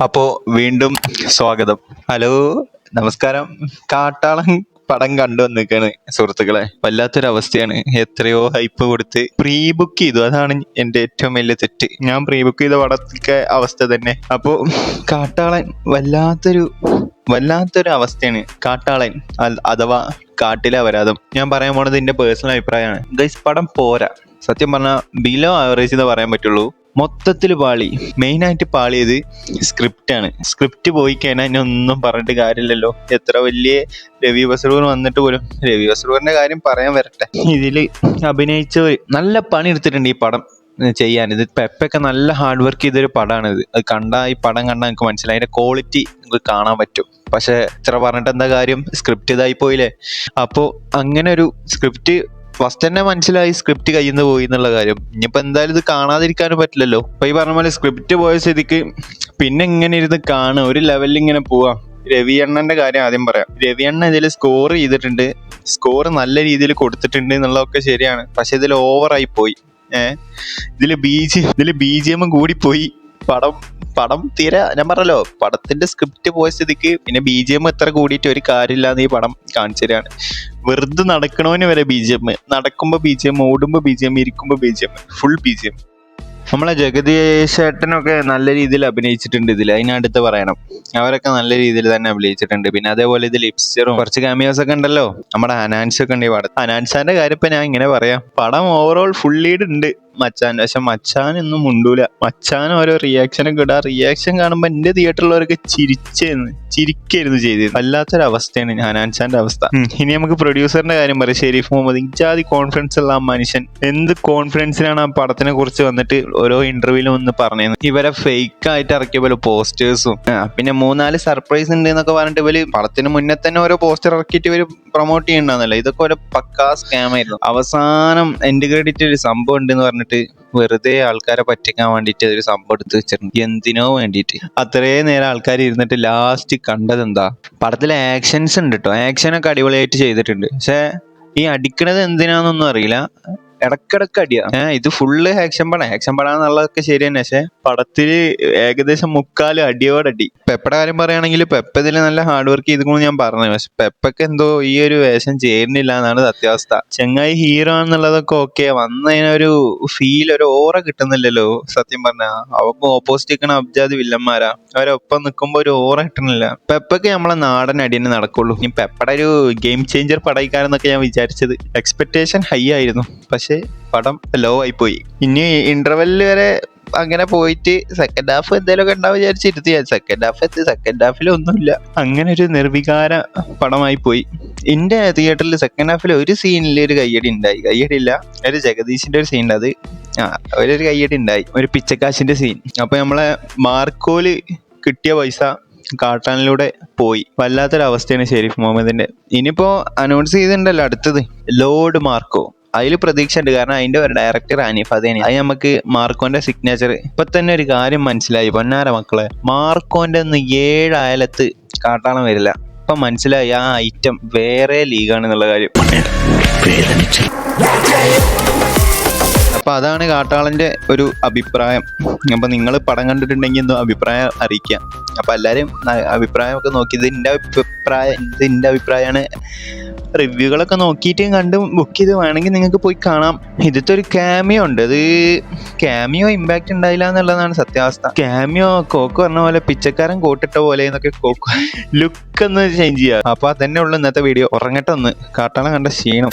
അപ്പോ വീണ്ടും സ്വാഗതം. ഹലോ, നമസ്കാരം. കാട്ടാളൻ പടം കണ്ടു വന്നിക്കാണ് സുഹൃത്തുക്കളെ. വല്ലാത്തൊരവസ്ഥയാണ്. എത്രയോ ഹൈപ്പ് കൊടുത്ത് പ്രീ ബുക്ക് ചെയ്തു. അതാണ് എന്റെ ഏറ്റവും വലിയ തെറ്റ്. ഞാൻ പ്രീ ബുക്ക് ചെയ്ത പടത്തിക്കെ അവസ്ഥ തന്നെ. അപ്പോ കാട്ടാളൻ വല്ലാത്തൊരു അവസ്ഥയാണ്. കാട്ടാളൻ അഥവാ കാട്ടിലെ അപരാധം. ഞാൻ പറയാൻ പോണത് എന്റെ പേഴ്സണൽ അഭിപ്രായമാണ്. ഗൈസ്, പടം പോരാ. സത്യം പറഞ്ഞാൽ ബിലോ ആവറേജ് എന്ന് പറയാൻ പറ്റുള്ളൂ. മൊത്തത്തിൽ പാളി. മെയിനായിട്ട് പാളിയത് സ്ക്രിപ്റ്റാണ്. സ്ക്രിപ്റ്റ് പോയി കഴിഞ്ഞാൽ ഇനി ഒന്നും പറഞ്ഞിട്ട് കാര്യമില്ലല്ലോ. എത്ര വലിയ രവി ബസ്രൂർ വന്നിട്ട് പോലും രവി ബസ്രൂറിന്റെ കാര്യം പറയാൻ വരട്ടെ. ഇതില് അഭിനയിച്ചവർ നല്ല പണി എടുത്തിട്ടുണ്ട് ഈ പടം ചെയ്യാൻ. ഇത് പെപ്പൊക്കെ നല്ല ഹാർഡ് വർക്ക് ചെയ്തൊരു പടമാണിത്. അത് ഈ പടം കണ്ടാൽ നിങ്ങൾക്ക് മനസ്സിലായി. അതിന്റെ ക്വാളിറ്റി നിങ്ങൾക്ക് കാണാൻ പറ്റും. പക്ഷെ ഇത്ര പറഞ്ഞിട്ട് എന്താ കാര്യം? സ്ക്രിപ്റ്റ് ഇതായി പോയില്ലേ. അപ്പോൾ അങ്ങനെ ഒരു സ്ക്രിപ്റ്റ് ഫസ്റ്റ് തന്നെ മനസ്സിലായി സ്ക്രിപ്റ്റ് കയ്യിൽ നിന്ന് പോയി എന്നുള്ള കാര്യം. ഇനിയിപ്പോ എന്തായാലും ഇത് കാണാതിരിക്കാനും പറ്റില്ലല്ലോ. അപ്പൊ ഈ പറഞ്ഞ പോലെ സ്ക്രിപ്റ്റ് പോയ സ്ഥിതിക്ക് പിന്നെ ഇങ്ങനെ ഇരുന്ന് കാണുക, ഒരു ലെവലിൽ ഇങ്ങനെ പോവാം. രവി അണ്ണന്റെ കാര്യം ആദ്യം പറയാം. രവി അണ്ണ ഇതിൽ സ്കോർ ചെയ്തിട്ടുണ്ട്. സ്കോർ നല്ല രീതിയിൽ കൊടുത്തിട്ടുണ്ട് എന്നുള്ളതൊക്കെ ശരിയാണ്. പക്ഷെ ഇതിൽ ഓവറായി പോയി. ഇതില് BGM കൂടിപ്പോയി. പടം തീരെ, ഞാൻ പറഞ്ഞല്ലോ, പടത്തിന്റെ സ്ക്രിപ്റ്റ് പോയ സ്ഥിതിക്ക് പിന്നെ BGM എത്ര കൂടിയിട്ട് ഒരു കാര്യമില്ലാന്ന് ഈ പടം കാണിച്ചു തരാണ്. വെറുതെ നടക്കണവന് വരെ BGM, നടക്കുമ്പോ BGM, ഓടുമ്പോ BGM, ഇരിക്കുമ്പോ BGM, ഫുൾ BGM. നമ്മളെ ജഗദീശേട്ടനൊക്കെ നല്ല രീതിയിൽ അഭിനയിച്ചിട്ടുണ്ട് ഇതിൽ. അതിനടുത്ത് പറയണം, അവരൊക്കെ നല്ല രീതിയിൽ തന്നെ അഭിനയിച്ചിട്ടുണ്ട്. പിന്നെ അതേപോലെ ഇത് ലിപ്സ്റ്ററും കുറച്ച് കാമിയോസ് ഒക്കെ ഉണ്ടല്ലോ. നമ്മുടെ ഹനാൻസ് ഒക്കെ ഉണ്ട് ഈ പടം. ഹനാൻസാന്റെ കാര്യം ഇപ്പൊ ഞാൻ ഇങ്ങനെ പറയാം. പടം ഓവറോൾ ഫുൾ ലീഡ് ഉണ്ട് മച്ചാൻ. പക്ഷെ മച്ചാനൊന്നും മുണ്ടൂല. മച്ചാൻ ഓരോ റിയാക്ഷനൊക്കെ ഇടുക. റിയാക്ഷൻ കാണുമ്പോ എന്റെ തിയേറ്ററിലുള്ളവരൊക്കെ ചിരിക്കായിരുന്നു ചെയ്തത്. വല്ലാത്തൊരവസ്ഥയാണ് ഹനാൻസാന്റെ അവസ്ഥ. ഇനി നമുക്ക് പ്രൊഡ്യൂസറിന്റെ കാര്യം പറയാം. ഷെരീഫ് മുഹമ്മദ്. ഇജാതി കോൺഫിഡൻസ് ഉള്ള ആ മനുഷ്യൻ എന്ത് കോൺഫിഡൻസിലാണ് ആ പടത്തിനെ കുറിച്ച് വന്നിട്ട് ഓരോ ഇന്റർവ്യൂലും ഒന്ന് പറഞ്ഞത്. ഇവരെ ഫേക്ക് ആയിട്ട് ഇറക്കിയ പോലെ പോസ്റ്റേഴ്സും പിന്നെ 3-4 സർപ്രൈസ് ഉണ്ട് എന്നൊക്കെ പറഞ്ഞിട്ട് ഇവര് പടത്തിന് മുന്നേ തന്നെ ഓരോ പോസ്റ്റർ ഇറക്കിയിട്ട് ഇവര് പ്രൊമോട്ട് ചെയ്യണ്ടെന്നല്ലോ. ഇതൊക്കെ ഒരു പക്കാ സ്കാം ആയിരുന്നു. അവസാനം എൻഡ് ക്രെഡിറ്റ് ഒരു സംഭവം ഉണ്ടെന്ന് പറഞ്ഞിട്ട് വെറുതെ ആൾക്കാരെ പറ്റിക്കാൻ വേണ്ടിട്ട് ഒരു സംഭവം എടുത്ത് വെച്ചിട്ടുണ്ട്. എന്തിനോ വേണ്ടിയിട്ട്. അത്രയും നേരം ആൾക്കാർ ഇരുന്നിട്ട് ലാസ്റ്റ് കണ്ടത് എന്താ? പടത്തിലെ ആക്ഷൻസ് ഉണ്ട് കേട്ടോ. ആക്ഷനൊക്കെ അടിപൊളിയായിട്ട് ചെയ്തിട്ടുണ്ട്. പക്ഷെ ഈ അടിക്കണത് എന്തിനാന്നൊന്നും അറിയില്ല. ഇടക്കിടക്ക് അടിയാ. ഇത് ഫുള്ള് ആക്ഷൻ പടാന്നുള്ളതൊക്കെ ശരി തന്നെ. പക്ഷെ പടത്തില് ഏകദേശം 3/4 അടിയോടടി. പെപ്പയുടെ കാര്യം പറയുകയാണെങ്കിൽ പെപ്പ ഇതിൽ നല്ല ഹാർഡ് വർക്ക് ചെയ്തിരിക്കുന്നു ഞാൻ പറഞ്ഞു. പക്ഷെ പെപ്പക്ക് എന്തോ ഈ ഒരു വേഷം ചേരുന്നില്ല എന്നാണ് സത്യാവസ്ഥ. ചെങ്ങായി ഹീറോ എന്നുള്ളതൊക്കെ ഓക്കെ, വന്നതിനൊരു ഫീൽ, ഒരു ഓറ കിട്ടുന്നില്ലല്ലോ സത്യം പറഞ്ഞ. അവർക്ക് ഓപ്പോസിറ്റ് നിൽക്കണ അബ്ജാദ് വില്ലന്മാരാ. അവരൊപ്പം നിൽക്കുമ്പോ ഒരു ഓറ കിട്ടണില്ല. പെപ്പക്ക് നമ്മളെ നാടൻ അടിയന്നെ നടക്കുള്ളൂ. ഈ പെപ്പയുടെ ഒരു ഗെയിം ചേഞ്ചർ പടയിക്കാരെന്നൊക്കെ ഞാൻ വിചാരിച്ചത്. എക്സ്പെക്ടേഷൻ ഹൈ ആയിരുന്നു. പക്ഷെ പടം ലോ ആയി പോയി. ഇനി ഇന്റർവെല്ലിൽ വരെ അങ്ങനെ പോയിട്ട് സെക്കൻഡ് ഹാഫ് എന്തെങ്കിലുമൊക്കെ ഉണ്ടാവും വിചാരിച്ചിരുത്തി. സെക്കൻഡ് ഹാഫിൽ ഒന്നുമില്ല. അങ്ങനെ ഒരു നിർവികാര പടമായി പോയി. എന്റെ തിയേറ്ററിൽ സെക്കൻഡ് ഹാഫിൽ ഒരു സീനിൽ ഒരു കയ്യടി ഇല്ല. ഒരു ജഗദീഷിന്റെ ഒരു സീൻ ഉണ്ട്. അത് ഒരു കയ്യടി ഉണ്ടായി, ഒരു പിച്ചക്കാശിന്റെ സീൻ. അപ്പൊ നമ്മളെ മാർക്കോല് കിട്ടിയ പൈസ കാട്ടാനിലൂടെ പോയി. വല്ലാത്തൊരവസ്ഥയാണ് ഷെരീഫ് മുഹമ്മദിന്റെ. ഇനിയിപ്പോ അനൗൺസ് ചെയ്തിട്ടുണ്ടല്ലോ അടുത്തത് ലോർഡ് മാർക്കോ. അതിൽ പ്രതീക്ഷ ഉണ്ട്. കാരണം അതിന്റെ ഒരു ഡയറക്ടർ അനീഫ് അതേനി. അത് നമുക്ക് മാർക്കോന്റെ സിഗ്നേച്ചർ. ഇപ്പൊ തന്നെ ഒരു കാര്യം മനസ്സിലായി പൊന്നാര മക്കളെ. മാർക്കോന്റെ 7 അയലത്ത് കാട്ടാളം വരില്ല. ഇപ്പൊ മനസ്സിലായി ആ ഐറ്റം വേറെ ലീഗാണെന്നുള്ള കാര്യം. അപ്പൊ അതാണ് കാട്ടാളന്റെ ഒരു അഭിപ്രായം. അപ്പൊ നിങ്ങൾ പടം കണ്ടിട്ടുണ്ടെങ്കിൽ എന്തോ അഭിപ്രായം അറിയിക്കാം. അപ്പൊ എല്ലാരും അഭിപ്രായമൊക്കെ നോക്കി. ഇത് എന്റെ അഭിപ്രായമാണ്. റിവ്യൂകളൊക്കെ നോക്കിയിട്ട് കണ്ട് ബുക്ക് ചെയ്ത് വേണമെങ്കിൽ നിങ്ങൾക്ക് പോയി കാണാം. ഇതിത്തെ ഒരു ക്യാമിയോ ഉണ്ട്. അത് ക്യാമിയോ ഇമ്പാക്ട് ഉണ്ടായില്ല എന്നുള്ളതാണ് സത്യാവസ്ഥ. ക്യാമിയോ കോക്ക് പറഞ്ഞ പോലെ പിച്ചക്കാരൻ കോട്ടിട്ട പോലെ എന്നൊക്കെ കോക്ക് ലുക്ക് ഒന്ന് ചേഞ്ച് ചെയ്യുക. അപ്പൊ അതന്നെ ഉള്ളു ഇന്നത്തെ വീഡിയോ. ഉറങ്ങട്ടെ ഒന്ന്. കാട്ടാളൻ കണ്ട ക്ഷീണം.